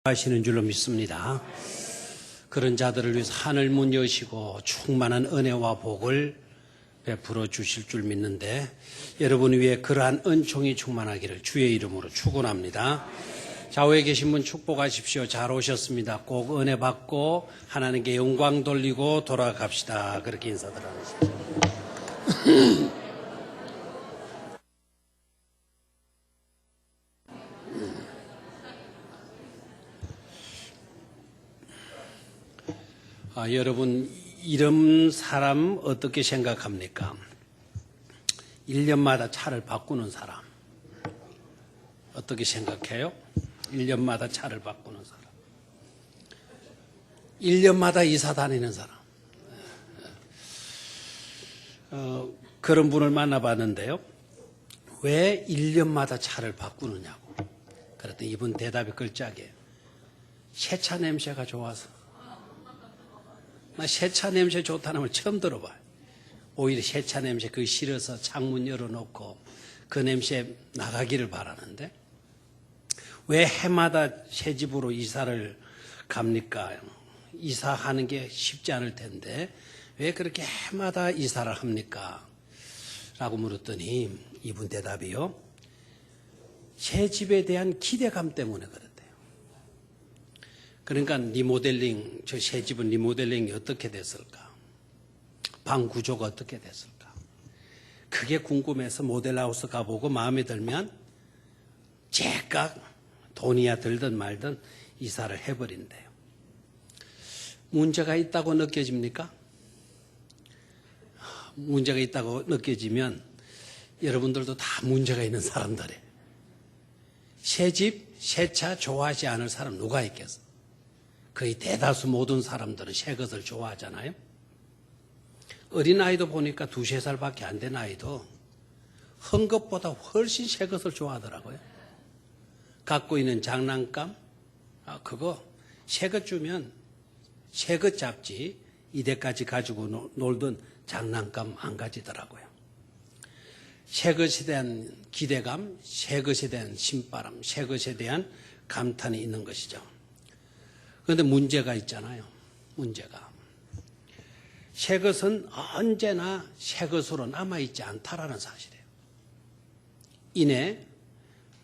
하시는 줄로 믿습니다. 그런 자들을 위해서 하늘 문 여시고 충만한 은혜와 복을 베풀어 주실 줄 믿는데 여러분 위에 그러한 은총이 충만하기를 주의 이름으로 축원합니다. 좌우에 계신 분 축복하십시오. 잘 오셨습니다. 꼭 은혜 받고 하나님께 영광 돌리고 돌아갑시다. 그렇게 인사들 하십시오. 여러분 이름 사람 어떻게 생각합니까? 1년마다 차를 바꾸는 사람 어떻게 생각해요? 1년마다 차를 바꾸는 사람 1년마다 이사 다니는 사람 그런 분을 만나봤는데요. 왜 1년마다 차를 바꾸느냐고 그랬더니 이분 대답이 걸작이에요. 새차 냄새가 좋아서. 나 새차 냄새 좋다는 걸 처음 들어봐요. 오히려 새차 냄새 그거 싫어서 창문 열어놓고 그 냄새 나가기를 바라는데 왜 해마다 새 집으로 이사를 갑니까? 이사하는 게 쉽지 않을 텐데 왜 그렇게 해마다 이사를 합니까? 라고 물었더니 이분 대답이요. 새 집에 대한 기대감 때문에 그렇대요. 그러니까 리모델링, 저 새 집은 리모델링이 어떻게 됐을까? 방 구조가 어떻게 됐을까? 그게 궁금해서 모델하우스 가보고 마음에 들면 제깍 돈이야 들든 말든 이사를 해버린대요. 문제가 있다고 느껴집니까? 문제가 있다고 느껴지면 여러분들도 다 문제가 있는 사람들이에요. 새 집, 새 차 좋아하지 않을 사람 누가 있겠어? 거의 대다수 모든 사람들은 새 것을 좋아하잖아요. 어린아이도 보니까 2~3살밖에 안 된 아이도 헌 것보다 훨씬 새 것을 좋아하더라고요. 갖고 있는 장난감, 그거 새 것 주면 새 것 잡지 이때까지 가지고 놀던 장난감 안 가지더라고요. 새 것에 대한 기대감, 새 것에 대한 신바람, 새 것에 대한 감탄이 있는 것이죠. 그런데 문제가 있잖아요. 문제가. 새 것은 언제나 새 것으로 남아있지 않다라는 사실이에요. 이내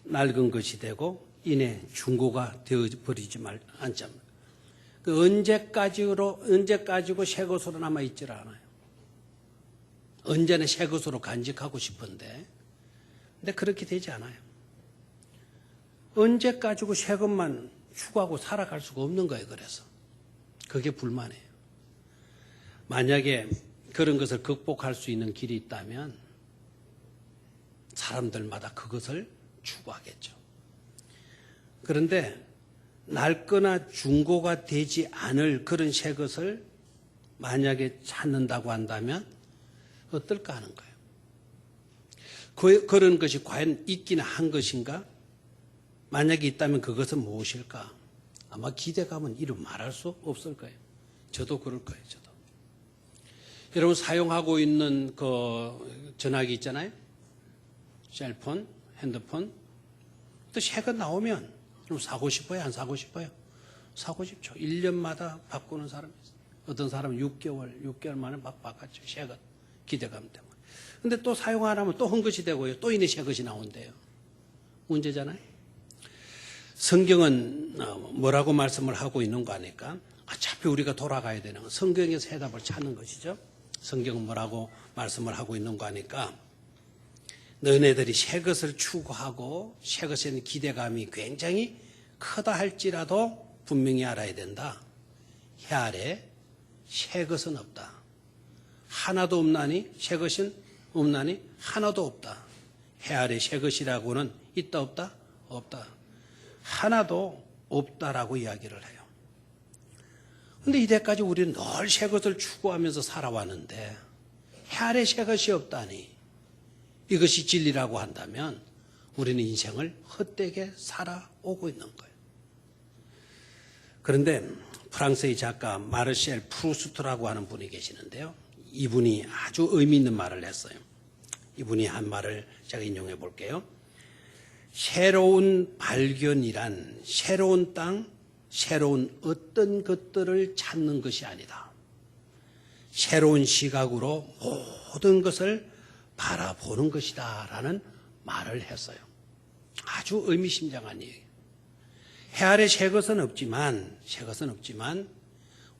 낡은 것이 되고 이내 중고가 되어버리지 않잖아요. 언제까지고 새 것으로 남아있질 않아요. 언제나 새 것으로 간직하고 싶은데 근데 그렇게 되지 않아요. 언제까지고 새 것만 추구하고 살아갈 수가 없는 거예요. 그래서 그게 불만이에요. 만약에 그런 것을 극복할 수 있는 길이 있다면 사람들마다 그것을 추구하겠죠. 그런데 낡거나 중고가 되지 않을 그런 새 것을 만약에 찾는다고 한다면 어떨까 하는 거예요. 그런 것이 과연 있기는 한 것인가? 만약에 있다면 그것은 무엇일까? 아마 기대감은 이루 말할 수 없을 거예요. 저도 그럴 거예요. 저도. 여러분 사용하고 있는 그 전화기 있잖아요. 셀폰, 핸드폰. 또 새 거 나오면 좀 사고 싶어요? 안 사고 싶어요? 사고 싶죠. 1년마다 바꾸는 사람이 있어요. 어떤 사람은 6개월 만에 막 바꿨죠. 새 것. 기대감 때문에. 근데 또 사용 안 하면 또 한 것이 되고요. 또 이내 새 것이 나온대요. 문제잖아요. 성경은 뭐라고 말씀을 하고 있는 거 아니까 어차피 우리가 돌아가야 되는 건 성경에서 해답을 찾는 것이죠. 성경은 뭐라고 말씀을 하고 있는 거 아니까 너네들이 새 것을 추구하고 새 것에 대한 기대감이 굉장히 크다 할지라도 분명히 알아야 된다. 해 아래 새 것은 없다. 하나도 없나니 새 것은 없나니 하나도 없다. 해 아래 새 것이라고는 있다 없다? 없다. 하나도 없다라고 이야기를 해요. 그런데 이때까지 우리는 늘 새 것을 추구하면서 살아왔는데 해 아래 새 것이 없다니 이것이 진리라고 한다면 우리는 인생을 헛되게 살아오고 있는 거예요. 그런데 프랑스의 작가 마르셀 프루스트라고 하는 분이 계시는데요. 이분이 아주 의미 있는 말을 했어요. 이분이 한 말을 제가 인용해 볼게요. 새로운 발견이란 새로운 땅, 새로운 어떤 것들을 찾는 것이 아니다. 새로운 시각으로 모든 것을 바라보는 것이다 라는 말을 했어요. 아주 의미심장한 얘기예요. 해 아래 새 것은 없지만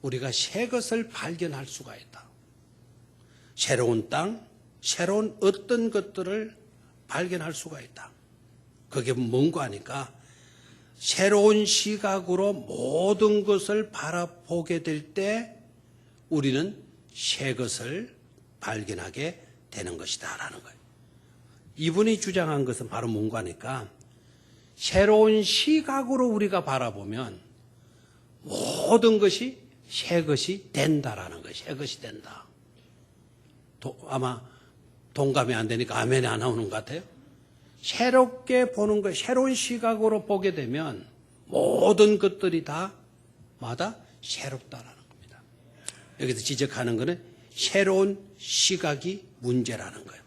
우리가 새 것을 발견할 수가 있다. 새로운 땅, 새로운 어떤 것들을 발견할 수가 있다. 그게 뭔가 하니까 새로운 시각으로 모든 것을 바라보게 될 때 우리는 새 것을 발견하게 되는 것이다 라는 거예요. 이분이 주장한 것은 바로 뭔가 하니까 새로운 시각으로 우리가 바라보면 모든 것이 새 것이 된다라는 거예요. 새 것이 된다. 아마 동감이 안 되니까 아멘이 안 나오는 것 같아요. 새롭게 보는 것, 새로운 시각으로 보게 되면 모든 것들이 다 새롭다라는 겁니다. 여기서 지적하는 것은 새로운 시각이 문제라는 거예요.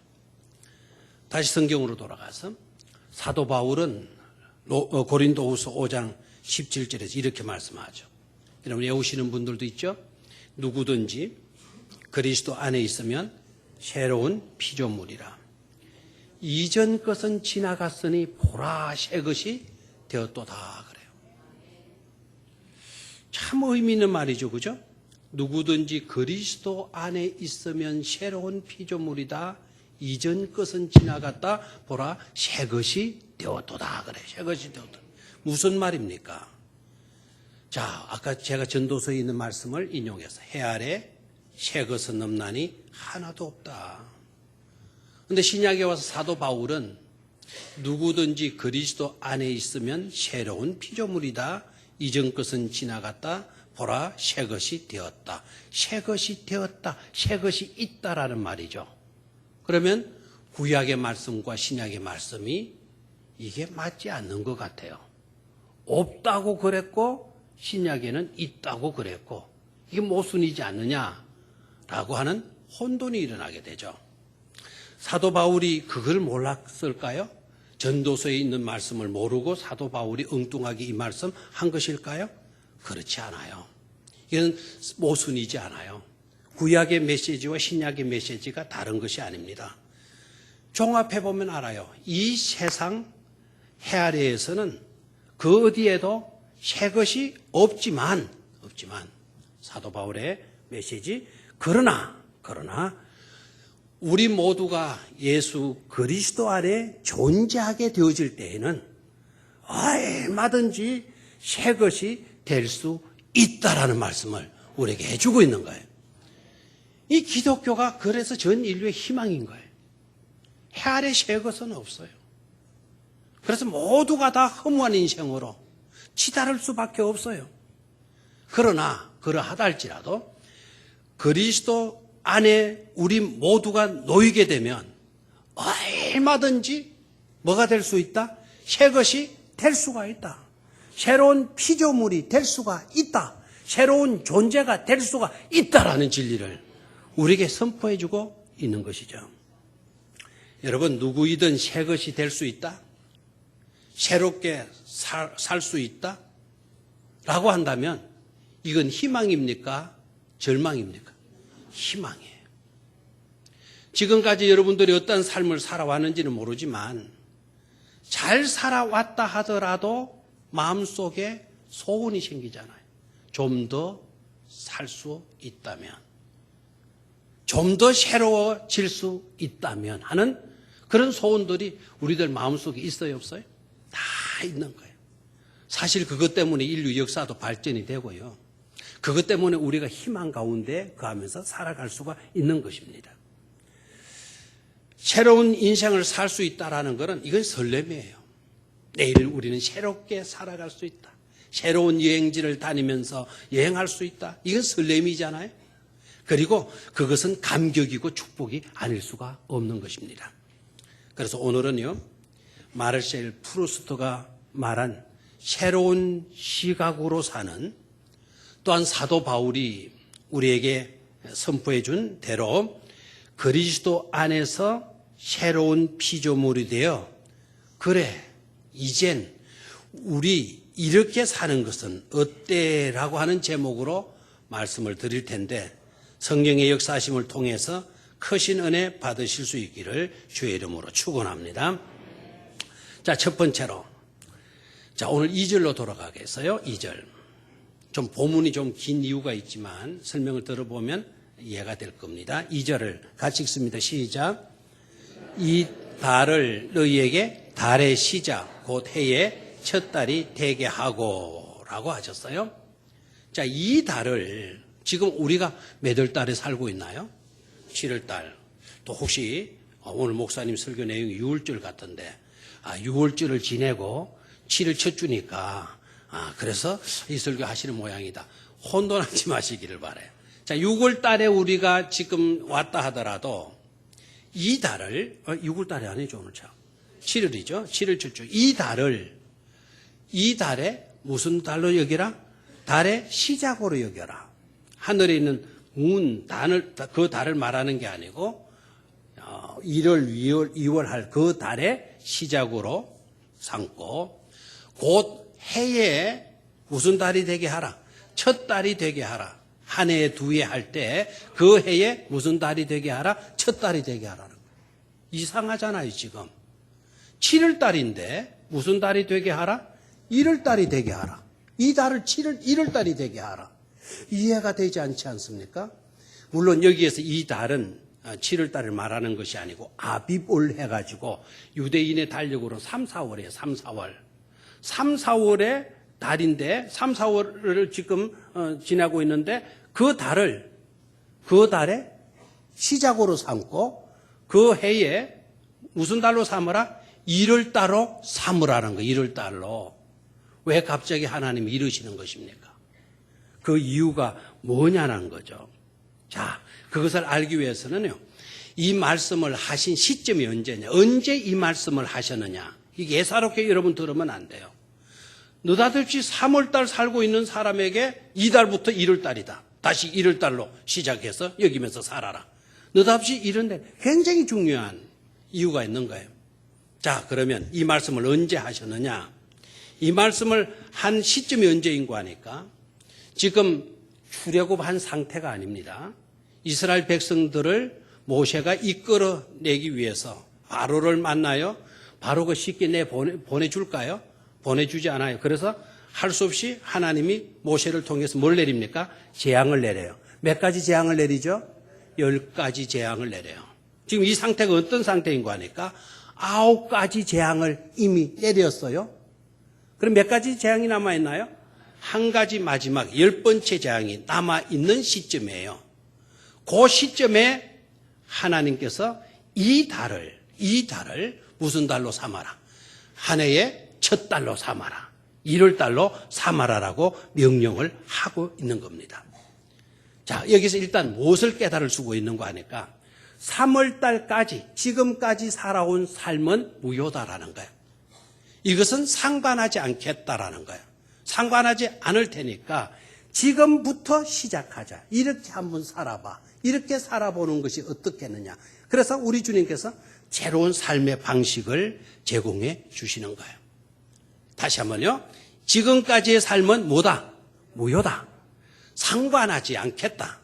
다시 성경으로 돌아가서 사도 바울은 고린도후서 5장 17절에서 이렇게 말씀하죠. 여러분 외우시는 분들도 있죠? 누구든지 그리스도 안에 있으면 새로운 피조물이라. 이전 것은 지나갔으니 보라 새 것이 되었도다 그래요. 참 의미 있는 말이죠. 그죠? 누구든지 그리스도 안에 있으면 새로운 피조물이다. 이전 것은 지나갔다. 보라 새 것이 되었도다 그래. 새 것이 되었다. 무슨 말입니까? 자, 아까 제가 전도서에 있는 말씀을 인용해서 해 아래 새 것은 없나니 하나도 없다. 그런데 신약에 와서 사도 바울은 누구든지 그리스도 안에 있으면 새로운 피조물이다. 이전 것은 지나갔다. 보라 새 것이 되었다. 새 것이 되었다. 새 것이 있다라는 말이죠. 그러면 구약의 말씀과 신약의 말씀이 이게 맞지 않는 것 같아요. 없다고 그랬고 신약에는 있다고 그랬고 이게 모순이지 않느냐라고 하는 혼돈이 일어나게 되죠. 사도 바울이 그걸 몰랐을까요? 전도서에 있는 말씀을 모르고 사도 바울이 엉뚱하게 이 말씀 한 것일까요? 그렇지 않아요. 이건 모순이지 않아요. 구약의 메시지와 신약의 메시지가 다른 것이 아닙니다. 종합해보면 알아요. 이 세상 해 아래에서는 그 어디에도 새 것이 없지만 사도 바울의 메시지 그러나 우리 모두가 예수 그리스도 안에 존재하게 되어질 때에는 얼마든지 새 것이 될 수 있다라는 말씀을 우리에게 해주고 있는 거예요. 이 기독교가 그래서 전 인류의 희망인 거예요. 해 아래 새 것은 없어요. 그래서 모두가 다 허무한 인생으로 치달을 수밖에 없어요. 그러나 그러하다 할지라도 그리스도 안에 우리 모두가 놓이게 되면 얼마든지 뭐가 될 수 있다? 새 것이 될 수가 있다. 새로운 피조물이 될 수가 있다. 새로운 존재가 될 수가 있다라는 진리를 우리에게 선포해주고 있는 것이죠. 여러분 누구이든 새 것이 될 수 있다? 새롭게 살 수 있다? 라고 한다면 이건 희망입니까? 절망입니까? 희망이에요. 지금까지 여러분들이 어떤 삶을 살아왔는지는 모르지만 잘 살아왔다 하더라도 마음속에 소원이 생기잖아요. 좀 더 살 수 있다면, 좀 더 새로워질 수 있다면 하는 그런 소원들이 우리들 마음속에 있어요, 없어요? 다 있는 거예요. 사실 그것 때문에 인류 역사도 발전이 되고요. 그것 때문에 우리가 희망 가운데 거하면서 살아갈 수가 있는 것입니다. 새로운 인생을 살 수 있다는 것은 이건 설렘이에요. 내일 우리는 새롭게 살아갈 수 있다. 새로운 여행지를 다니면서 여행할 수 있다. 이건 설렘이잖아요. 그리고 그것은 감격이고 축복이 아닐 수가 없는 것입니다. 그래서 오늘은요, 마르셀 프루스트가 말한 새로운 시각으로 사는, 또한 사도 바울이 우리에게 선포해 준 대로 그리스도 안에서 새로운 피조물이 되어 그래 이젠 우리 이렇게 사는 것은 어때라고 하는 제목으로 말씀을 드릴 텐데 성령의 역사하심을 통해서 크신 은혜 받으실 수 있기를 주의 이름으로 축원합니다. 자, 첫 번째로 자, 오늘 2절로 돌아가겠어요. 2절. 좀 본문이 좀 긴 이유가 있지만 설명을 들어보면 이해가 될 겁니다. 2절을 같이 읽습니다. 시작. 이 달을 너희에게 달의 시작 곧 해의 첫 달이 되게 하고 라고 하셨어요. 자, 이 달을 지금 우리가 몇 월 달에 살고 있나요? 7월 달. 또 혹시 오늘 목사님 설교 내용이 6월절 같은데 6월절을 지내고 7월 첫 주니까 그래서 이 설교 하시는 모양이다. 혼돈하지 마시기를 바라요. 자, 6월 달에 우리가 지금 왔다 하더라도 이 달을 6월 달이 아니죠, 오늘 참. 7월이죠. 7월 첫 주. 이 달에 무슨 달로 여기라? 달의 시작으로 여겨라. 하늘에 있는 운, 그 달을 말하는 게 아니고 1월, 2월 할 그 달의 시작으로 삼고 곧 해에 무슨 달이 되게 하라? 첫 달이 되게 하라. 한 해에 두 해 할 때 그 해에 무슨 달이 되게 하라? 첫 달이 되게 하라는 거예요. 이상하잖아요, 지금. 7월 달인데 무슨 달이 되게 하라? 1월 달이 되게 하라. 이 달을 1월 달이 되게 하라. 이해가 되지 않지 않습니까? 물론 여기에서 이 달은 7월 달을 말하는 것이 아니고 아비볼 해가지고 유대인의 달력으로 3, 4월이에요. 3, 4월. 3, 4월의 달인데 3, 4월을 지금 지나고 있는데 그 달의 시작으로 삼고 그 해에 무슨 달로 삼으라? 1월 달로 삼으라는 거예요. 1월 달로. 왜 갑자기 하나님이 이러시는 것입니까? 그 이유가 뭐냐는 거죠. 자, 그것을 알기 위해서는요. 이 말씀을 하신 시점이 언제냐? 언제 이 말씀을 하셨느냐? 이게 예사롭게 여러분 들으면 안 돼요. 느닷없이 3월달 살고 있는 사람에게 이달부터 1월달이다. 다시 1월달로 시작해서 여기면서 살아라. 느닷없이 이런데 굉장히 중요한 이유가 있는 거예요. 자, 그러면 이 말씀을 언제 하셨느냐? 이 말씀을 한 시점이 언제인고 하니까 지금 출애굽한 상태가 아닙니다. 이스라엘 백성들을 모세가 이끌어내기 위해서 바로를 만나요. 바로가 쉽게 보내줄까요? 보내주지 않아요. 그래서 할 수 없이 하나님이 모세를 통해서 뭘 내립니까? 재앙을 내려요. 몇 가지 재앙을 내리죠? 10가지 재앙을 내려요. 지금 이 상태가 어떤 상태인고 하니까 9가지 재앙을 이미 내렸어요. 그럼 몇 가지 재앙이 남아있나요? 한 가지 마지막 10번째 재앙이 남아있는 시점이에요. 그 시점에 하나님께서 이 달을 무슨 달로 삼아라? 한 해의 첫 달로 삼아라. 1월 달로 삼아라라고 명령을 하고 있는 겁니다. 자, 여기서 일단 무엇을 깨달을 수가 있는가 하니까 3월 달까지 지금까지 살아온 삶은 무효다라는 거예요. 이것은 상관하지 않겠다라는 거예요. 상관하지 않을 테니까 지금부터 시작하자. 이렇게 한번 살아봐. 이렇게 살아보는 것이 어떻겠느냐. 그래서 우리 주님께서 새로운 삶의 방식을 제공해 주시는 거예요. 다시 한번요. 지금까지의 삶은 뭐다? 무효다. 상관하지 않겠다.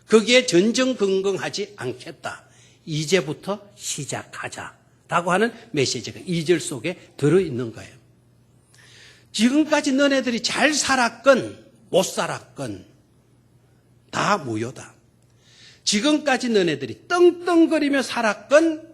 거기에 전전긍긍하지 않겠다. 이제부터 시작하자라고 하는 메시지가 2절 속에 들어있는 거예요. 지금까지 너네들이 잘 살았건 못 살았건 다 무효다. 지금까지 너네들이 떵떵거리며 살았건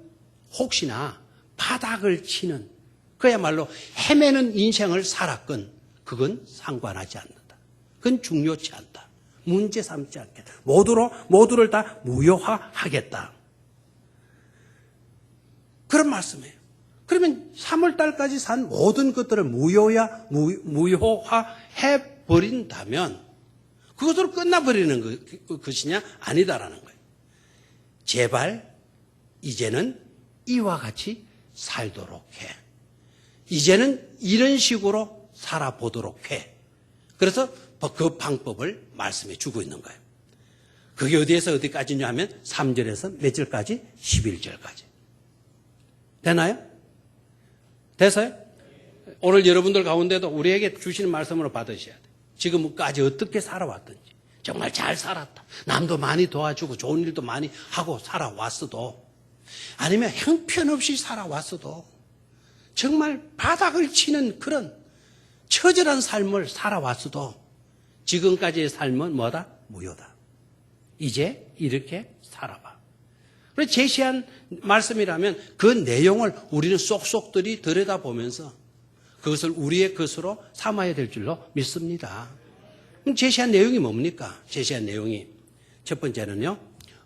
혹시나 바닥을 치는 그야말로 헤매는 인생을 살았건 그건 상관하지 않는다. 그건 중요치 않다. 문제 삼지 않겠다. 모두를 다 무효화하겠다. 그런 말씀이에요. 그러면 3월 달까지 산 모든 것들을 무효화해버린다면 그것으로 끝나버리는 것이냐? 아니다라는 거예요. 제발 이제는 이와 같이 살도록 해. 이제는 이런 식으로 살아보도록 해. 그래서 그 방법을 말씀해 주고 있는 거예요. 그게 어디에서 어디까지냐 하면 3절에서 몇 절까지? 11절까지. 되나요? 돼서요? 오늘 여러분들 가운데도 우리에게 주시는 말씀으로 받으셔야 돼요. 지금까지 어떻게 살아왔든지 정말 잘 살았다. 남도 많이 도와주고 좋은 일도 많이 하고 살아왔어도, 아니면 형편없이 살아왔어도, 정말 바닥을 치는 그런 처절한 삶을 살아왔어도 지금까지의 삶은 뭐다? 무효다. 이제 이렇게 살아봐. 그래서 제시한 말씀이라면 그 내용을 우리는 쏙쏙들이 들여다보면서 그것을 우리의 것으로 삼아야 될 줄로 믿습니다. 그럼 제시한 내용이 뭡니까? 제시한 내용이 첫 번째는요,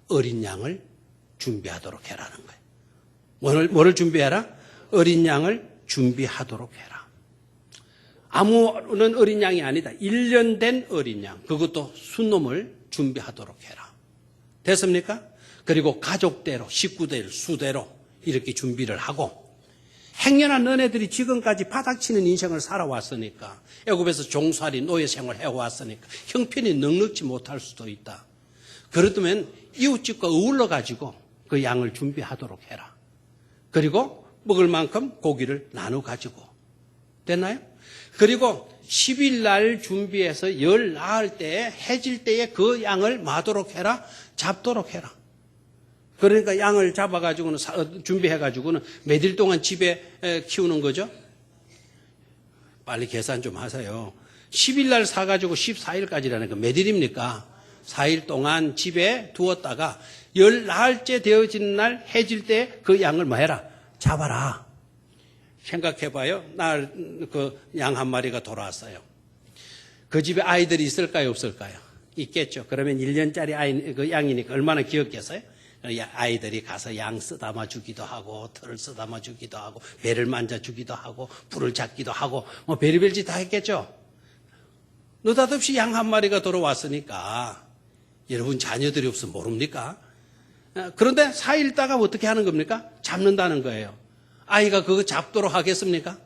어린 양을 준비하도록 해라는 거예요. 뭐를 준비해라? 어린 양을 준비하도록 해라. 아무런 어린 양이 아니다. 1년 된 어린 양, 그것도 순놈을 준비하도록 해라. 됐습니까? 그리고 가족대로, 식구대로, 수대로 이렇게 준비를 하고, 행여나 너네들이 지금까지 바닥치는 인생을 살아왔으니까, 애굽에서 종살이 노예 생활 해왔으니까 형편이 넉넉지 못할 수도 있다. 그렇다면 이웃집과 어울러 가지고 그 양을 준비하도록 해라. 그리고 먹을 만큼 고기를 나눠 가지고. 됐나요? 그리고 10일 날 준비해서 열 나을 때에, 해질 때에 그 양을 마도록 해라, 잡도록 해라. 그러니까 양을 잡아가지고는, 준비해가지고는 몇 일 동안 집에 키우는 거죠? 빨리 계산 좀 하세요. 10일 날 사가지고 14일까지라는 거 몇 일입니까? 4일 동안 집에 두었다가 열 나흘째 되어지는 날 해질 때 그 양을 뭐 해라? 잡아라. 생각해봐요. 그 양 한 마리가 돌아왔어요. 그 집에 아이들이 있을까요? 없을까요? 있겠죠. 그러면 1년짜리 그 양이니까 얼마나 귀엽겠어요? 아이들이 가서 양 쓰다마 주기도 하고, 털을 쓰다마 주기도 하고, 배를 만져 주기도 하고, 불을 잡기도 하고, 뭐 별의별 짓 다 했겠죠. 느닷없이 양 한 마리가 돌아왔으니까 여러분 자녀들이 없으면 모릅니까? 그런데 4일 있다가 어떻게 하는 겁니까? 잡는다는 거예요. 아이가 그거 잡도록 하겠습니까?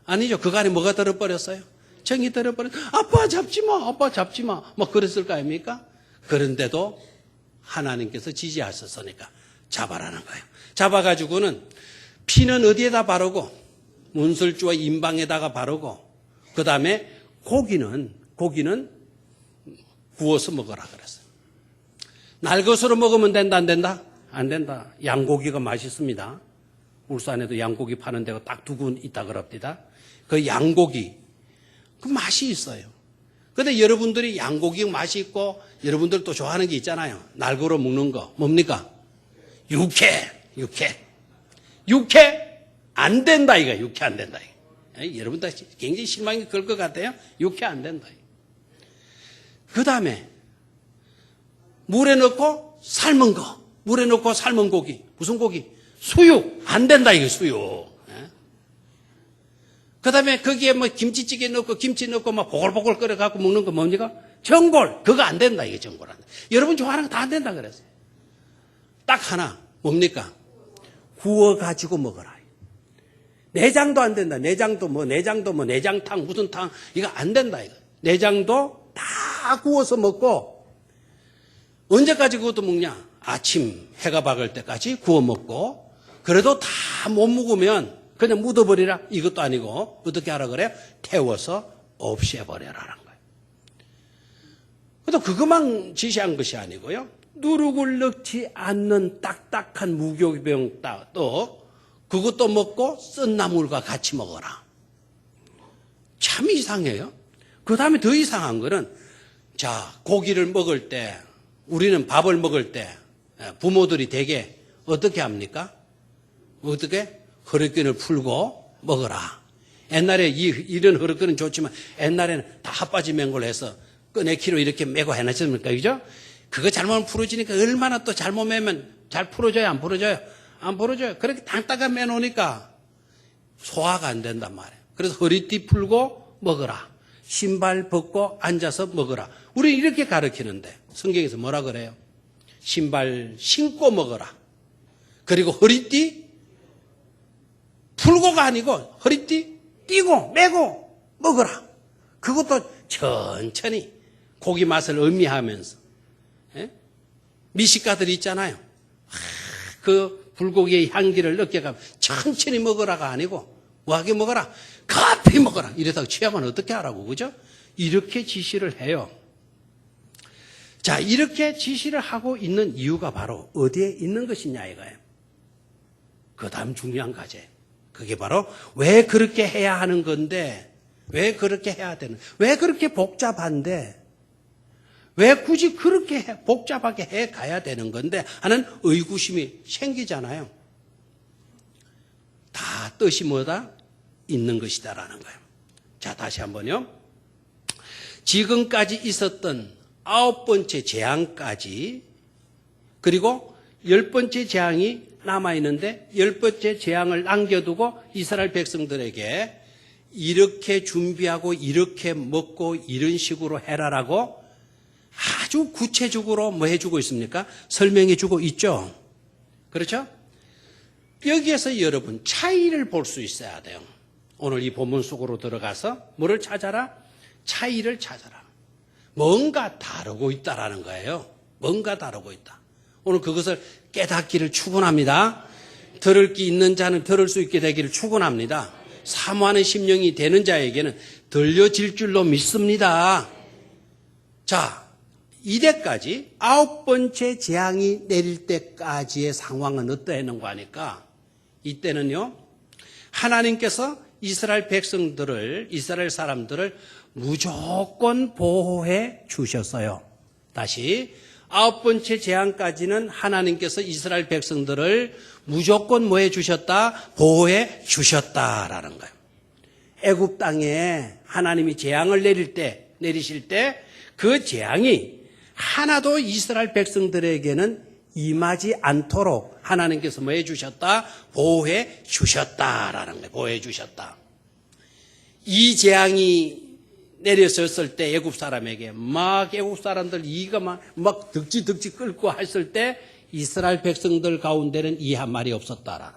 아니죠. 그 안에 뭐가 들어버렸어요? 정이 들어버렸어요. 아빠 잡지 마, 아빠 잡지 마. 뭐 그랬을 거 아닙니까? 그런데도 하나님께서 지지하셨으니까 잡아라는 거예요. 잡아가지고는 피는 어디에다 바르고, 문설주와 임방에다가 바르고, 그 다음에 고기는 구워서 먹으라 그랬어요. 날 것으로 먹으면 된다, 안 된다? 안 된다. 양고기가 맛있습니다. 울산에도 양고기 파는 데가 딱 두 군 있다 그럽니다. 그 양고기, 그 맛이 있어요. 근데 여러분들이 양고기 맛이 있고, 여러분들 또 좋아하는 게 있잖아요. 날고로 먹는 거. 뭡니까? 육회. 안 된다, 이거. 육회 안 된다, 이거. 여러분들 굉장히 실망이 클 것 같아요. 육회 안 된다, 이거. 그 다음에, 물에 넣고 삶은 거. 물에 넣고 삶은 고기. 무슨 고기? 수육. 안 된다, 이거, 수육. 그 다음에 거기에 뭐 김치찌개 넣고 김치 넣고 막 보글보글 끓여갖고 먹는 거 뭡니까? 전골. 그거 안 된다, 이게 전골 안 된다. 여러분 좋아하는 거 다 안 된다 그랬어요. 딱 하나. 뭡니까? 구워가지고 먹어라. 내장도 안 된다. 내장도 내장탕, 무슨 탕. 이거 안 된다, 이거. 내장도 다 구워서 먹고, 언제까지 그것도 먹냐? 아침 해가 박을 때까지 구워 먹고, 그래도 다 못 먹으면 그냥 묻어버리라. 이것도 아니고 어떻게 하라 그래요? 태워서 없애버려라는 거예요. 그래도 그것만 지시한 것이 아니고요. 누룩을 넣지 않는 딱딱한 무교병 또 그것도 먹고 쓴 나물과 같이 먹어라. 참 이상해요. 그 다음에 더 이상한 거는, 자, 고기를 먹을 때, 우리는 밥을 먹을 때 부모들이 되게 어떻게 합니까? 어떻게? 허리끈을 풀고 먹어라. 옛날에 이런 허리끈은 좋지만 옛날에는 다 핫바지 맹골 해서 꺼내키로 이렇게 메고 해놨습니까? 그죠? 그거 잘못 풀어지니까 얼마나 또 잘못 매면 잘 풀어져요? 안 풀어져요? 안 풀어져요. 그렇게 땅땅하게 매놓으니까 소화가 안 된단 말이에요. 그래서 허리띠 풀고 먹어라. 신발 벗고 앉아서 먹어라. 우리 이렇게 가르치는데 성경에서 뭐라 그래요? 신발 신고 먹어라. 그리고 허리띠 풀고가 아니고 허리띠 띄고 매고 먹어라. 그것도 천천히 고기 맛을 음미하면서. 미식가들 있잖아요. 그 불고기의 향기를 느껴가면 천천히 먹으라가 아니고 뭐하게 먹어라. 커피 먹어라. 이러다가 취하면 어떻게 하라고, 그죠? 이렇게 지시를 해요. 자, 이렇게 지시를 하고 있는 이유가 바로 어디에 있는 것이냐 이거예요. 그 다음 중요한 과제. 그게 바로 왜 그렇게 해야 하는 건데, 왜 그렇게 해야 되는, 왜 그렇게 복잡한데, 왜 굳이 그렇게 복잡하게 해 가야 되는 건데 하는 의구심이 생기잖아요. 다 뜻이 뭐다? 있는 것이다라는 거예요. 자, 다시 한번요. 지금까지 있었던 9번째 재앙까지, 그리고 10번째 재앙이 남아있는데 10번째 재앙을 남겨두고 이스라엘 백성들에게 이렇게 준비하고 이렇게 먹고 이런 식으로 해라라고 아주 구체적으로 뭐 해주고 있습니까? 설명해주고 있죠. 그렇죠? 여기에서 여러분 차이를 볼 수 있어야 돼요. 오늘 이 본문 속으로 들어가서 뭐를 찾아라? 차이를 찾아라. 뭔가 다르고 있다라는 거예요. 뭔가 다르고 있다. 오늘 그것을 깨닫기를 축원합니다. 들을 게 있는 자는 들을 수 있게 되기를 축원합니다. 사모하는 심령이 되는 자에게는 들려질 줄로 믿습니다. 자, 이때까지 9번째 재앙이 내릴 때까지의 상황은 어떠했는가 하니까 이때는요, 하나님께서 이스라엘 백성들을, 이스라엘 사람들을 무조건 보호해 주셨어요. 다시 9번째 재앙까지는 하나님께서 이스라엘 백성들을 무조건 뭐 해 주셨다? 보호해 주셨다라는 거예요. 애굽 땅에 하나님이 재앙을 내리실 때 그 재앙이 하나도 이스라엘 백성들에게는 임하지 않도록 하나님께서 뭐 해 주셨다? 보호해 주셨다라는 거예요. 보호해 주셨다. 이 재앙이 내렸을 때 애굽 사람에게 막 애굽 사람들 이가 막 득지 끓고 했을 때 이스라엘 백성들 가운데는 이 한 말이 없었다라는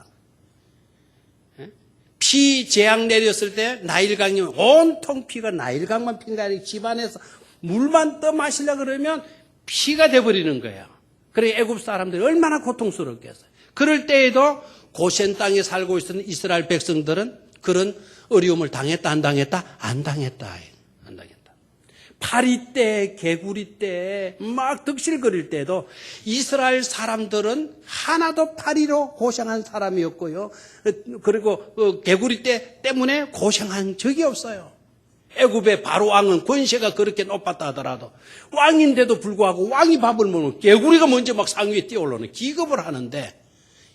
거예요. 피 재앙 내렸을 때 나일강이 온통 피가 나일강만 피가 아니라 집안에서 물만 떠 마시려고 그러면 피가 돼버리는 거예요. 그래 애굽 사람들이 얼마나 고통스럽겠어요. 그럴 때에도 고센 땅에 살고 있었던 이스라엘 백성들은 그런 어려움을 당했다 안 당했다? 안 당했다. 안 당했다. 파리 때 개구리 때 막 득실거릴 때도 이스라엘 사람들은 하나도 파리로 고생한 사람이었고요. 그리고 개구리 때 때문에 고생한 적이 없어요. 애굽의 바로 왕은 권세가 그렇게 높았다 하더라도 왕인데도 불구하고 왕이 밥을 먹는 개구리가 먼저 막 상위에 뛰어올라오는 기겁을 하는데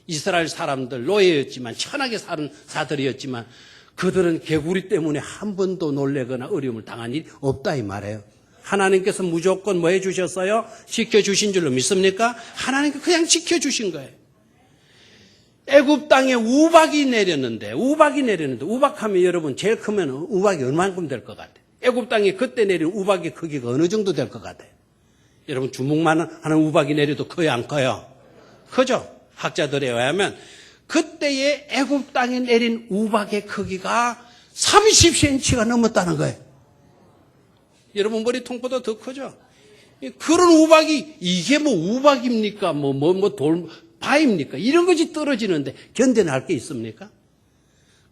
이스라엘 사람들 노예였지만 천하게 사는 사들이었지만 그들은 개구리 때문에 한 번도 놀래거나 어려움을 당한 일이 없다 이 말이에요. 하나님께서 무조건 뭐 해주셨어요? 지켜주신 줄로 믿습니까? 하나님께서 그냥 지켜주신 거예요. 애굽 땅에 우박이 내렸는데 우박하면 여러분 제일 크면 우박이 얼마만큼 될 것 같아요? 애굽 땅에 그때 내린 우박의 크기가 어느 정도 될 것 같아요? 여러분 주먹만 하는 우박이 내려도 커요 안 커요? 크죠? 학자들에 의하면 그때의 애굽 땅에 내린 우박의 크기가 30cm가 넘었다는 거예요. 여러분 머리통보다 더 크죠? 그런 우박이 이게 뭐 우박입니까? 바입니까? 이런 것이 떨어지는데 견뎌낼 게 있습니까?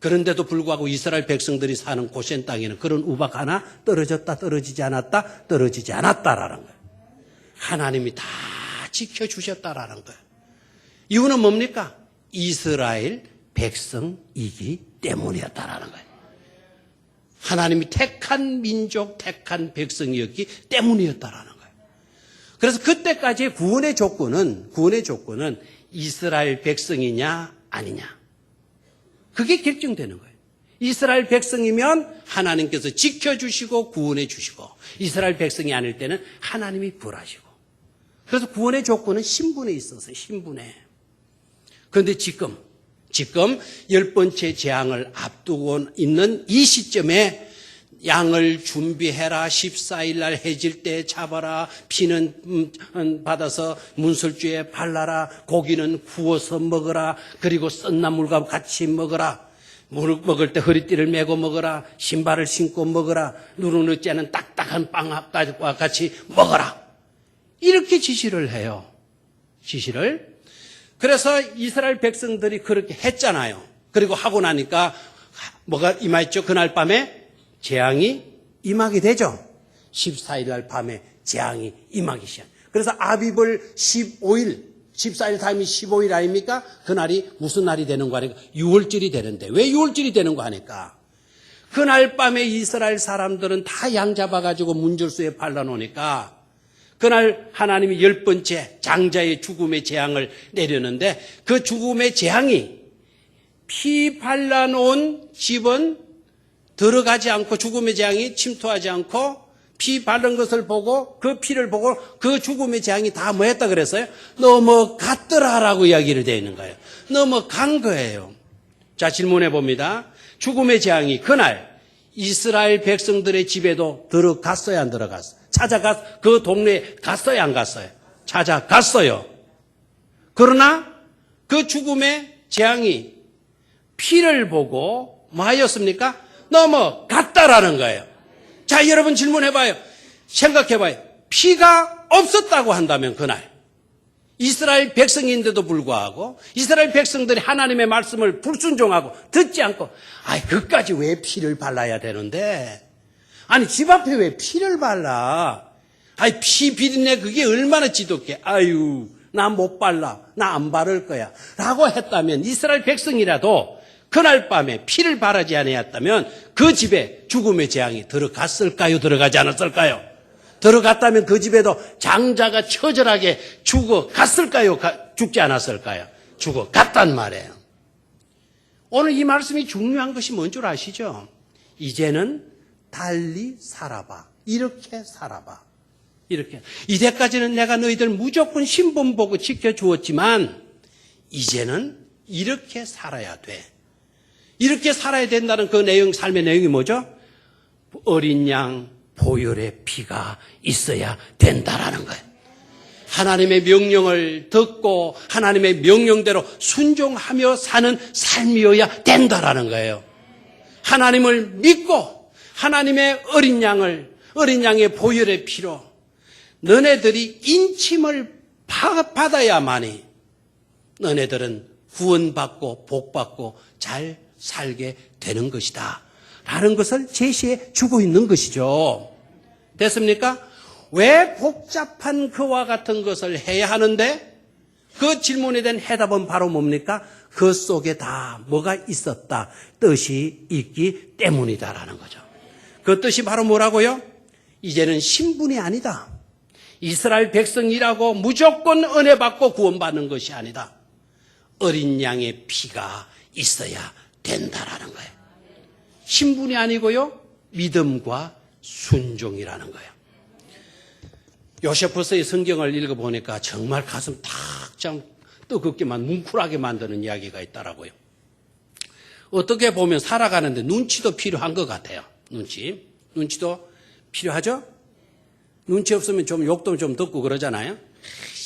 그런데도 불구하고 이스라엘 백성들이 사는 고센 땅에는 그런 우박 하나 떨어졌다 떨어지지 않았다라는 거예요. 하나님이 다 지켜주셨다라는 거예요. 이유는 뭡니까? 이스라엘 백성이기 때문이었다라는 거예요. 하나님이 택한 민족, 택한 백성이었기 때문이었다라는 거예요. 그래서 그때까지의 구원의 조건은 이스라엘 백성이냐 아니냐. 그게 결정되는 거예요. 이스라엘 백성이면 하나님께서 지켜주시고 구원해 주시고 이스라엘 백성이 아닐 때는 하나님이 벌하시고. 그래서 구원의 조건은 신분에 있어서 신분에. 그런데 지금 10번째 재앙을 앞두고 있는 이 시점에 양을 준비해라. 14일 날 해질 때 잡아라. 피는 받아서 문설주에 발라라. 고기는 구워서 먹어라. 그리고 썬나물과 같이 먹어라. 물 먹을 때 허리띠를 메고 먹어라. 신발을 신고 먹어라. 누룩 째는 딱딱한 빵과 같이 먹어라. 이렇게 지시를 해요. 그래서 이스라엘 백성들이 그렇게 했잖아요. 그리고 하고 나니까 뭐가 임하였죠? 그날 밤에 재앙이 임하게 되죠. 14일 날 밤에 재앙이 임하기 시작. 그래서 아비벌 15일, 14일 다음이 15일 아닙니까? 그날이 무슨 날이 되는 거 하니까 6월절이 되는데 왜 6월절이 되는 거 하니까 그날 밤에 이스라엘 사람들은 다 양 잡아가지고 문절수에 발라놓으니까 그날 하나님이 10번째 장자의 죽음의 재앙을 내렸는데 그 죽음의 재앙이 피 발라놓은 집은 들어가지 않고 죽음의 재앙이 침투하지 않고 피 바른 것을 보고 그 피를 보고 그 죽음의 재앙이 다 뭐했다 그랬어요? 넘어갔더라라고 이야기를 되어 있는 거예요. 넘어간 거예요. 자, 질문해 봅니다. 죽음의 재앙이 그날 이스라엘 백성들의 집에도 들어갔어요, 안 들어갔어요? 그 동네에 갔어요, 안 갔어요? 찾아갔어요. 그러나 그 죽음의 재앙이 피를 보고 뭐 하였습니까? 넘어갔다라는 거예요. 자, 여러분 질문해봐요. 생각해봐요. 피가 없었다고 한다면 그날 이스라엘 백성인데도 불구하고 이스라엘 백성들이 하나님의 말씀을 불순종하고 듣지 않고 그까지 왜 피를 발라야 되는데 아니 집 앞에 왜 피를 발라 피 비린내 그게 얼마나 지독해 나 못 발라 나 안 바를 거야 라고 했다면 이스라엘 백성이라도 그날 밤에 피를 바르지 아니했다면 그 집에 죽음의 재앙이 들어갔을까요? 들어가지 않았을까요? 들어갔다면 그 집에도 장자가 처절하게 죽어갔을까요? 죽지 않았을까요? 죽어갔단 말이에요. 오늘 이 말씀이 중요한 것이 뭔 줄 아시죠? 이제는 달리 살아봐. 이렇게 살아봐. 이렇게. 이때까지는 내가 너희들 무조건 신분 보고 지켜주었지만 이제는 이렇게 살아야 돼. 이렇게 살아야 된다는 그 내용, 삶의 내용이 뭐죠? 어린 양 보혈의 피가 있어야 된다라는 거예요. 하나님의 명령을 듣고 하나님의 명령대로 순종하며 사는 삶이어야 된다라는 거예요. 하나님을 믿고 하나님의 어린 양의 보혈의 피로 너네들이 인침을 받아야만이 너네들은 구원받고 복받고 잘 살게 되는 것이다 라는 것을 제시해 주고 있는 것이죠. 됐습니까? 왜 복잡한 그와 같은 것을 해야 하는데 그 질문에 대한 해답은 바로 뭡니까? 그 속에 다 뭐가 있었다. 뜻이 있기 때문이다라는 거죠. 그 뜻이 바로 뭐라고요? 이제는 신분이 아니다. 이스라엘 백성이라고 무조건 은혜 받고 구원받는 것이 아니다. 어린 양의 피가 있어야 된다라는 거예요. 신분이 아니고요. 믿음과 순종이라는 거예요. 요세푸스의 성경을 읽어보니까 정말 가슴 탁 뜨겁게만 뭉클하게 만드는 이야기가 있더라고요. 어떻게 보면 살아가는데 눈치도 필요한 것 같아요. 눈치도 필요하죠? 눈치 없으면 좀 욕도 좀 듣고 그러잖아요.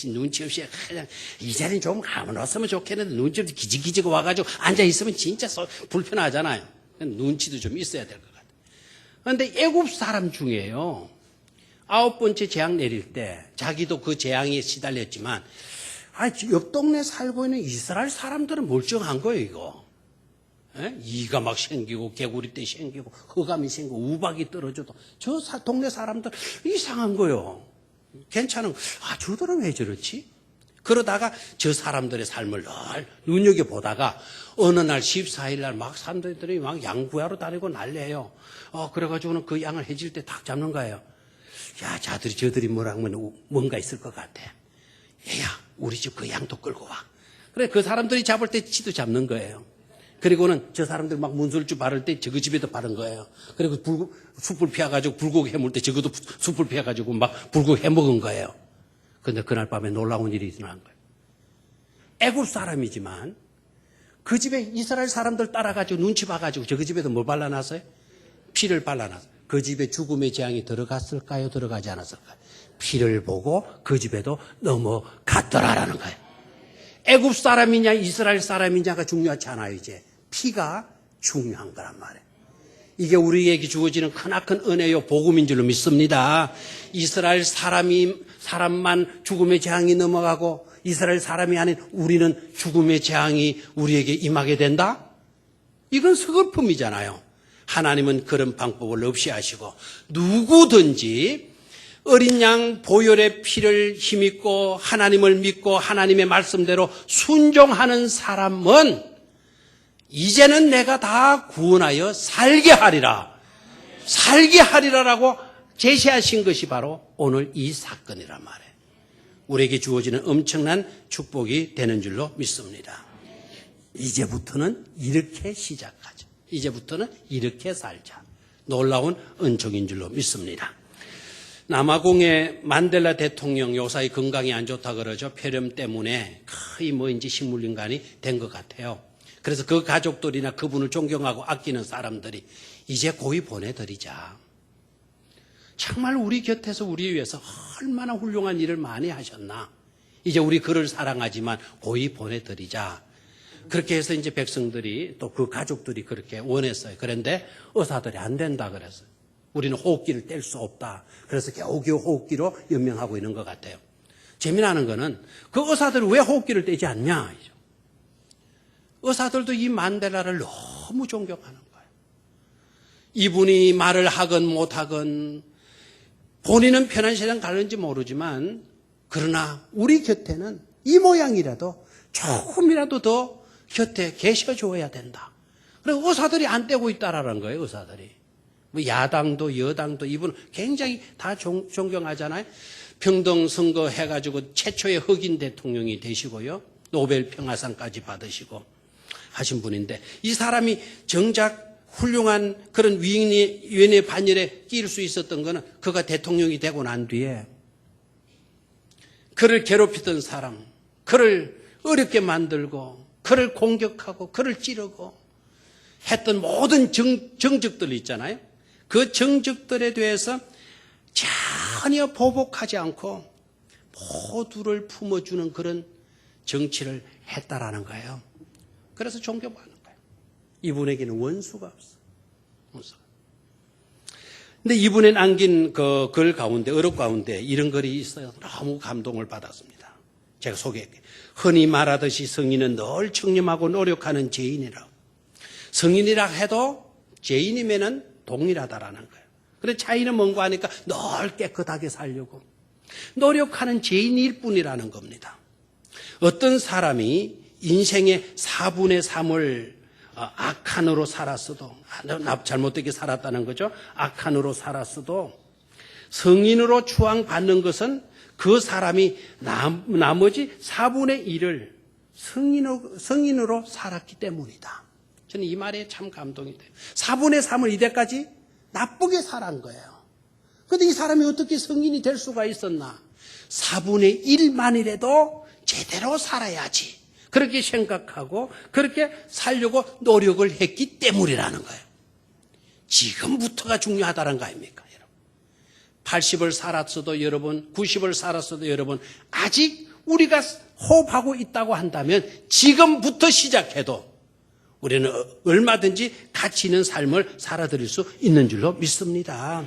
눈치 없이 그냥 이 자리는 좀 가만웠으면 좋겠는데 눈치 없이 기지기지고 와가지고 앉아있으면 진짜 불편하잖아요. 눈치도 좀 있어야 될 것 같아요. 그런데 애굽 사람 중에요. 9번째 재앙 내릴 때 자기도 그 재앙에 시달렸지만 옆 동네 살고 있는 이스라엘 사람들은 멀쩡한 거예요, 이거. 이가 막 생기고 개구리떼 생기고 흑암이 생기고 우박이 떨어져도 저 동네 사람들 이상한 거요. 괜찮은 저들은 왜 저렇지? 그러다가 저 사람들의 삶을 늘 눈여겨보다가 어느 날 14일 날 막 사람들이 막 양 구하러 다니고 난리예요. 그래가지고는 그 양을 해질 때 딱 잡는 거예요. 야, 저들이 뭐라면 뭔가 있을 것 같아. 얘야, 우리 집 그 양도 끌고 와. 그래, 그 사람들이 잡을 때 지도 잡는 거예요. 그리고는 저 사람들 막 문설주 바를 때 저거 집에도 바른 거예요. 그리고 숯불 피워가지고 불고기 해먹을 때 저것도 숯불 피워가지고 막 불고기 해먹은 거예요. 근데 그날 밤에 놀라운 일이 일어난 거예요. 애굽 사람이지만 그 집에 이스라엘 사람들 따라가지고 눈치 봐가지고 저그 집에도 뭘 발라놨어요? 피를 발라놨어요. 그 집에 죽음의 재앙이 들어갔을까요? 들어가지 않았을까요? 피를 보고 그 집에도 넘어갔더라라는 거예요. 애굽 사람이냐 이스라엘 사람이냐가 중요하지 않아요. 이제 피가 중요한 거란 말이에요. 이게 우리에게 주어지는 크나큰 은혜요 복음인 줄로 믿습니다. 이스라엘 사람만 죽음의 재앙이 넘어가고 이스라엘 사람이 아닌 우리는 죽음의 재앙이 우리에게 임하게 된다? 이건 서글픔이잖아요. 하나님은 그런 방법을 없이 하시고 누구든지 어린 양 보혈의 피를 힘입고 하나님을 믿고 하나님의 말씀대로 순종하는 사람은 이제는 내가 다 구원하여 살게 하리라. 살게 하리라라고 제시하신 것이 바로 오늘 이 사건이란 말이에요. 우리에게 주어지는 엄청난 축복이 되는 줄로 믿습니다. 이제부터는 이렇게 시작하자. 이제부터는 이렇게 살자. 놀라운 은총인 줄로 믿습니다. 남아공의 만델라 대통령 요사이 건강이 안 좋다 그러죠. 폐렴 때문에 거의 뭐인지 식물인간이 된 것 같아요. 그래서 그 가족들이나 그분을 존경하고 아끼는 사람들이 이제 고이 보내드리자. 정말 우리 곁에서 우리 위해서 얼마나 훌륭한 일을 많이 하셨나. 이제 우리 그를 사랑하지만 고이 보내드리자. 그렇게 해서 이제 백성들이 또 그 가족들이 그렇게 원했어요. 그런데 의사들이 안 된다 그랬어요. 우리는 호흡기를 뗄 수 없다. 그래서 겨우겨우 호흡기로 연명하고 있는 것 같아요. 재미나는 거는 그 의사들이 왜 호흡기를 떼지 않냐. 의사들도 이 만델라를 너무 존경하는 거예요. 이분이 말을 하건 못하건 본인은 편한 세상 가는지 모르지만 그러나 우리 곁에는 이 모양이라도 조금이라도 더 곁에 계셔줘야 된다. 그래서 의사들이 안 떼고 있다라는 거예요. 의사들이. 뭐 야당도 여당도 이분 굉장히 다 존경하잖아요. 평등 선거 해가지고 최초의 흑인 대통령이 되시고요. 노벨 평화상까지 받으시고 하신 분인데 이 사람이 정작 훌륭한 그런 위인의 반열에 끼일 수 있었던 거는 그가 대통령이 되고 난 뒤에 그를 괴롭히던 사람, 그를 어렵게 만들고 그를 공격하고 그를 찌르고 했던 모든 정적들 있잖아요. 그 정적들에 대해서 전혀 보복하지 않고 모두를 품어주는 그런 정치를 했다라는 거예요. 그래서 존경받는 거예요. 이분에게는 원수가 없어. 원수가. 근데 이분에 남긴 그 글 가운데, 어록 가운데 이런 글이 있어요. 너무 감동을 받았습니다. 제가 소개할게요. 흔히 말하듯이 성인은 늘 청렴하고 노력하는 죄인이라. 성인이라 해도 죄인이면은 동일하다라는 거예요. 그래서 차이는 뭔가 하니까 늘 깨끗하게 살려고 노력하는 죄인일 뿐이라는 겁니다. 어떤 사람이 인생의 4분의 3을 악한으로 살았어도, 잘못되게 살았다는 거죠. 악한으로 살았어도 성인으로 추앙받는 것은 그 사람이 나머지 4분의 1을 성인으로 살았기 때문이다. 저는 이 말에 참 감동이 돼요. 4분의 3을 이때까지 나쁘게 살은 거예요. 그런데 이 사람이 어떻게 성인이 될 수가 있었나? 4분의 1만이라도 제대로 살아야지. 그렇게 생각하고 그렇게 살려고 노력을 했기 때문이라는 거예요. 지금부터가 중요하다는 거 아닙니까, 여러분? 80을 살았어도 여러분, 90을 살았어도 여러분, 아직 우리가 호흡하고 있다고 한다면 지금부터 시작해도 우리는 얼마든지 가치 있는 삶을 살아드릴 수 있는 줄로 믿습니다.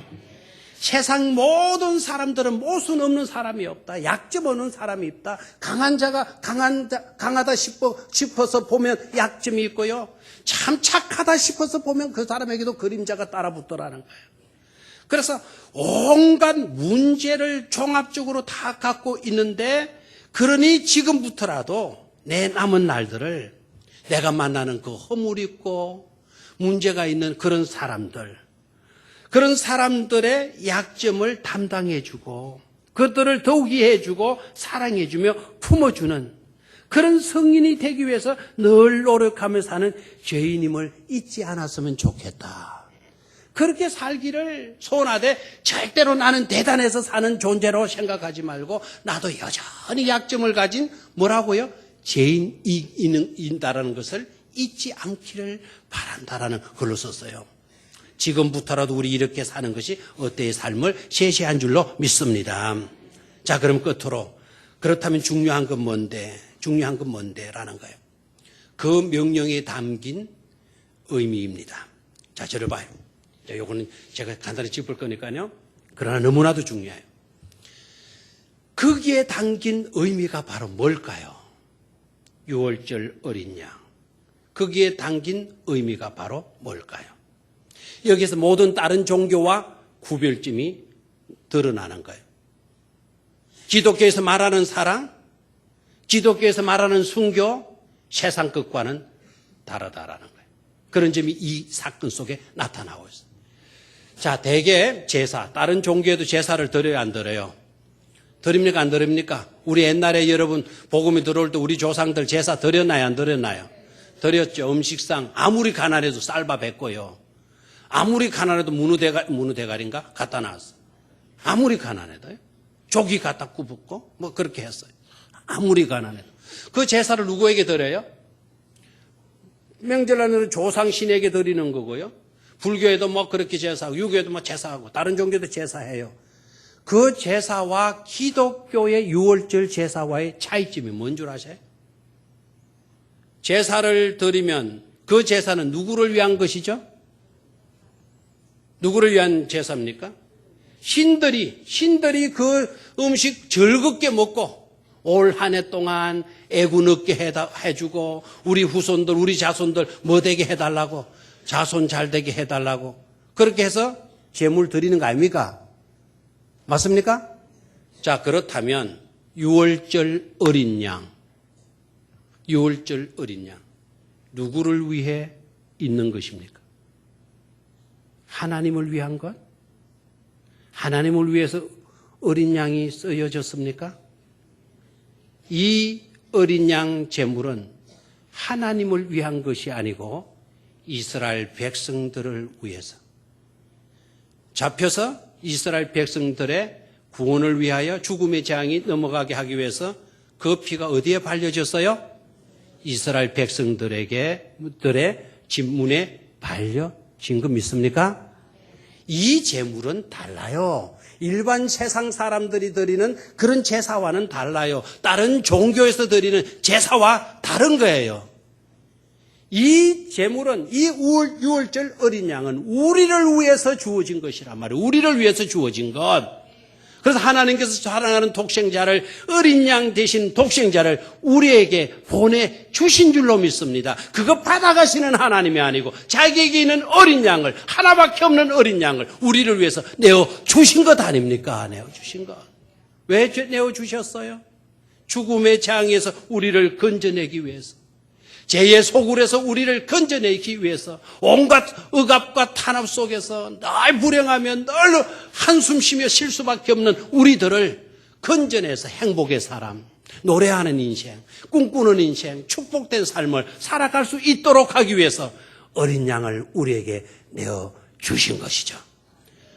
세상 모든 사람들은 모순 없는 사람이 없다. 약점 없는 사람이 없다. 강한 자가 강하다 싶어서 보면 약점이 있고요. 참 착하다 싶어서 보면 그 사람에게도 그림자가 따라붙더라는 거예요. 그래서 온갖 문제를 종합적으로 다 갖고 있는데 그러니 지금부터라도 내 남은 날들을 내가 만나는 그 허물 있고 문제가 있는 그런 사람들의 약점을 담당해주고 그들을 더욱 이해해주고 사랑해주며 품어주는 그런 성인이 되기 위해서 늘 노력하며 사는 죄인임을 잊지 않았으면 좋겠다. 그렇게 살기를 소원하되 절대로 나는 대단해서 사는 존재로 생각하지 말고 나도 여전히 약점을 가진 뭐라고요? 죄인인다라는 것을 잊지 않기를 바란다라는 글로 썼어요. 지금부터라도 우리 이렇게 사는 것이 어때의 삶을 제시한 줄로 믿습니다. 자, 그럼 끝으로 그렇다면 중요한 건 뭔데라는 거예요. 그 명령에 담긴 의미입니다. 자, 저를 봐요. 자, 요거는 제가 간단히 짚을 거니까요. 그러나 너무나도 중요해요. 거기에 담긴 의미가 바로 뭘까요? 6월절 어린 양. 거기에 담긴 의미가 바로 뭘까요? 여기서 모든 다른 종교와 구별점이 드러나는 거예요. 기독교에서 말하는 사랑, 기독교에서 말하는 순교, 세상 것과는 다르다라는 거예요. 그런 점이 이 사건 속에 나타나고 있어요. 자, 대개 제사, 다른 종교에도 제사를 드려야 안 드려요? 드립니까 안 드립니까? 우리 옛날에 여러분 복음이 들어올 때 우리 조상들 제사 드렸나요 안 드렸나요? 드렸죠. 음식상 아무리 가난해도 쌀밥 했고요. 아무리 가난해도 문우대가리인가 갖다 놨어. 아무리 가난해도요. 조기 갖다 굽었고 뭐 그렇게 했어요. 아무리 가난해도. 그 제사를 누구에게 드려요? 명절날은 조상신에게 드리는 거고요. 불교에도 뭐 그렇게 제사하고 유교에도 뭐 제사하고 다른 종교도 제사해요. 그 제사와 기독교의 유월절 제사와의 차이점이 뭔 줄 아세요? 제사를 드리면 그 제사는 누구를 위한 것이죠? 누구를 위한 제사입니까? 신들이 그 음식 즐겁게 먹고 올 한 해 동안 애군 얻게 해주고 우리 후손들 우리 자손들 뭐 되게 해달라고 자손 잘 되게 해달라고 그렇게 해서 제물 드리는 거 아닙니까? 맞습니까? 자, 그렇다면 유월절 어린 양 누구를 위해 있는 것입니까? 하나님을 위한 것? 하나님을 위해서 어린 양이 쓰여졌습니까? 이 어린 양 제물은 하나님을 위한 것이 아니고 이스라엘 백성들을 위해서 잡혀서 이스라엘 백성들의 구원을 위하여 죽음의 재앙이 넘어가게 하기 위해서 그 피가 어디에 발려졌어요? 이스라엘 백성들의 진문에 발려진 거 믿습니까? 이 제물은 달라요. 일반 세상 사람들이 드리는 그런 제사와는 달라요. 다른 종교에서 드리는 제사와 다른 거예요. 이 제물은 이 유월절 어린 양은 우리를 위해서 주어진 것이란 말이에요. 우리를 위해서 주어진 것. 그래서 하나님께서 사랑하는 독생자를 어린 양 대신 독생자를 우리에게 보내주신 줄로 믿습니다. 그거 받아가시는 하나님이 아니고 자기에게 있는 어린 양을 하나밖에 없는 어린 양을 우리를 위해서 내어주신 것 아닙니까? 내어주신 것. 왜 내어주셨어요? 죽음의 재앙에서 우리를 건져내기 위해서 죄의 소굴에서 우리를 건져내기 위해서 온갖 억압과 탄압 속에서 늘 불행하며 늘 한숨 쉬며 쉴 수밖에 없는 우리들을 건져내서 행복의 삶, 노래하는 인생, 꿈꾸는 인생, 축복된 삶을 살아갈 수 있도록 하기 위해서 어린 양을 우리에게 내어주신 것이죠.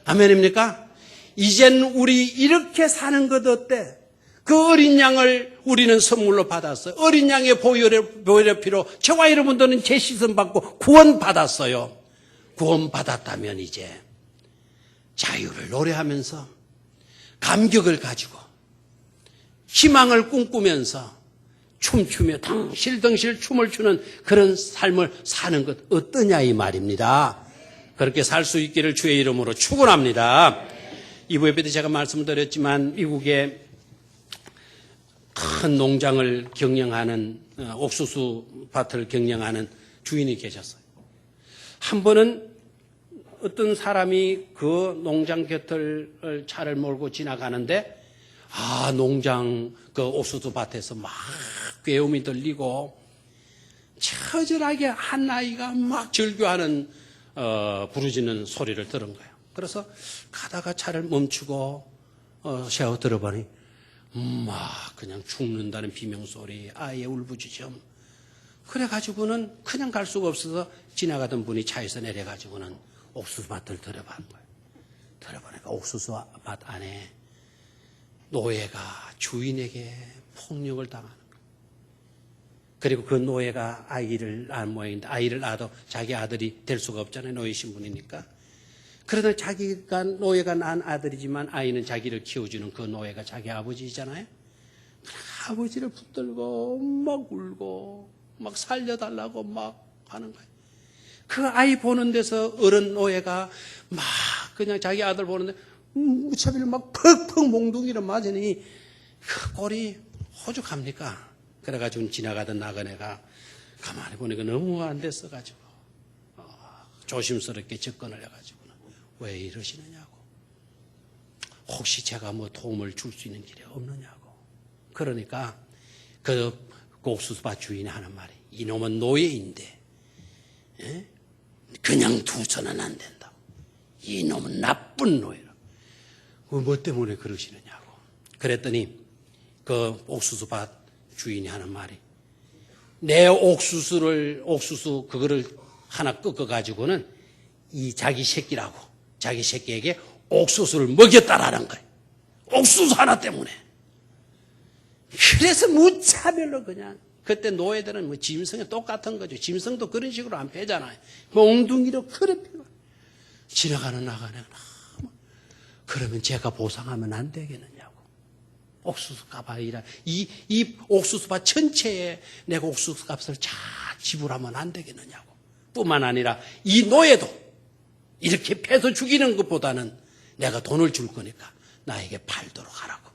아멘입니까? 이젠 우리 이렇게 사는 것 어때? 그 어린 양을 우리는 선물로 받았어요. 어린 양의 보혈의 피로 저와 여러분들은 죄 씻음 받고 구원받았어요. 구원받았다면 이제 자유를 노래하면서 감격을 가지고 희망을 꿈꾸면서 춤추며 덩실덩실 춤을 추는 그런 삶을 사는 것 어떠냐 이 말입니다. 그렇게 살 수 있기를 주의 이름으로 축원합니다. 이부 예배 때 제가 말씀드렸지만 미국의 큰 농장을 경영하는 옥수수 밭을 경영하는 주인이 계셨어요. 한 번은 어떤 사람이 그 농장 곁을 차를 몰고 지나가는데 농장 그 옥수수 밭에서 막 괴음이 들리고 처절하게 한 아이가 막 절규하는 부르짖는 소리를 들은 거예요. 그래서 가다가 차를 멈추고 세워 들어보니 막 그냥 죽는다는 비명소리, 아이의 울부짖음. 그래가지고는 그냥 갈 수가 없어서 지나가던 분이 차에서 내려가지고는 옥수수밭을 들어본 거예요. 들어보니까 옥수수밭 안에 노예가 주인에게 폭력을 당하는 거예요. 그리고 그 노예가 아이를 낳은 모양인데 아이를 낳아도 자기 아들이 될 수가 없잖아요. 노예 신분이니까. 그래도 노예가 낳은 아들이지만 아이는 자기를 키워주는 그 노예가 자기 아버지잖아요. 아버지를 붙들고 막 울고 막 살려달라고 막 하는 거예요. 그 아이 보는 데서 어른 노예가 막 그냥 자기 아들 보는데 무차별 막 퍽퍽 몽둥이를 맞으니 그 꼴이 호죽합니까? 그래가지고 지나가던 나그네가 가만히 보니까 너무 안 됐어가지고 조심스럽게 접근을 해가지고는 왜 이러시느냐고. 혹시 제가 뭐 도움을 줄 수 있는 길이 없느냐고. 그러니까 그 옥수수밭 주인이 하는 말이, 이놈은 노예인데 그냥 두서는 안 된다고. 이놈은 나쁜 노예라고. 뭐 때문에 그러시느냐고. 그랬더니 그 옥수수밭 주인이 하는 말이, 내 옥수수 그거를 하나 꺾어가지고는 이 자기 새끼라고, 자기 새끼에게 옥수수를 먹였다라는 거예요. 옥수수 하나 때문에. 그래서 무차별로 그냥, 그때 노예들은 뭐 짐승이 똑같은 거죠. 짐승도 그런 식으로 안 패잖아요. 몽둥이로 그래 패고. 지나가는 나가는, 그러면 제가 보상하면 안 되겠느냐고. 옥수수 값이라, 이 옥수수밭 전체에 내가 옥수수 값을 잘 지불하면 안 되겠느냐고. 뿐만 아니라 이 노예도 이렇게 패서 죽이는 것보다는 내가 돈을 줄 거니까 나에게 팔도록 하라고.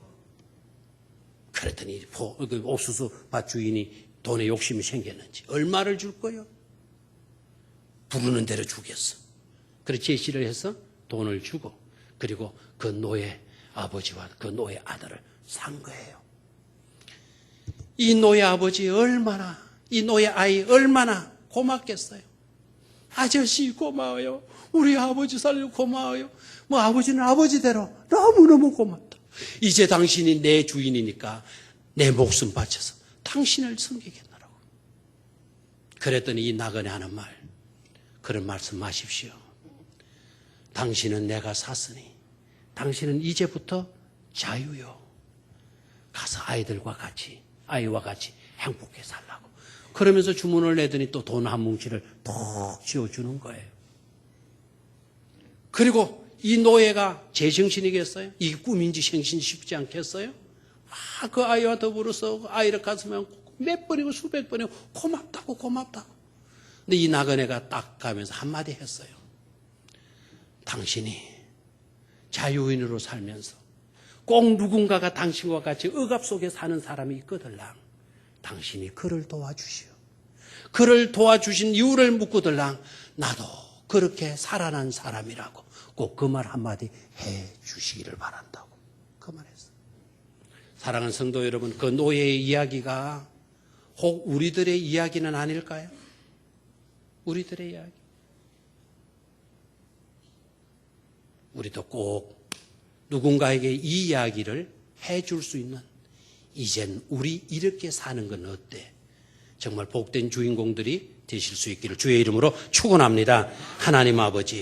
그랬더니 그 옥수수밭 주인이 돈에 욕심이 생겼는지 얼마를 줄 거요? 부르는 대로 주겠어. 그래서 제시를 해서 돈을 주고, 그리고 그 노예 아버지와 그 노예 아들을 산 거예요. 이 노예 아버지 얼마나, 이 노예 아이 얼마나 고맙겠어요. 아저씨 고마워요. 우리 아버지 살려 고마워요. 뭐 아버지는 아버지대로 너무너무 고맙다. 이제 당신이 내 주인이니까 내 목숨 바쳐서 당신을 섬기겠노라고. 그랬더니 이 나그네 하는 말, 그런 말씀 마십시오. 당신은 내가 샀으니 당신은 이제부터 자유요. 가서 아이와 같이 행복해 살라고. 그러면서 주문을 내더니 또 돈 한 뭉치를 톡 쥐어주는 거예요. 그리고 이 노예가 제정신이겠어요? 이게 꿈인지 생신지 싶지 않겠어요? 그 아이와 더불어서 아이를 가슴에 몇 번이고 수백 번이고 고맙다고. 근데 이 나그네가 딱 가면서 한마디 했어요. 당신이 자유인으로 살면서 꼭 누군가가 당신과 같이 억압 속에 사는 사람이 있거들랑 당신이 그를 도와주시오. 그를 도와주신 이유를 묻고들랑 나도 그렇게 살아난 사람이라고 꼭 그 말 한마디 해 주시기를 바란다고 그 말했어요. 사랑하는 성도 여러분, 그 노예의 이야기가 혹 우리들의 이야기는 아닐까요? 우리들의 이야기. 우리도 꼭 누군가에게 이 이야기를 해줄 수 있는, 이젠 우리 이렇게 사는 건 어때? 정말 복된 주인공들이 되실 수 있기를 주의 이름으로 축원합니다. 하나님 아버지,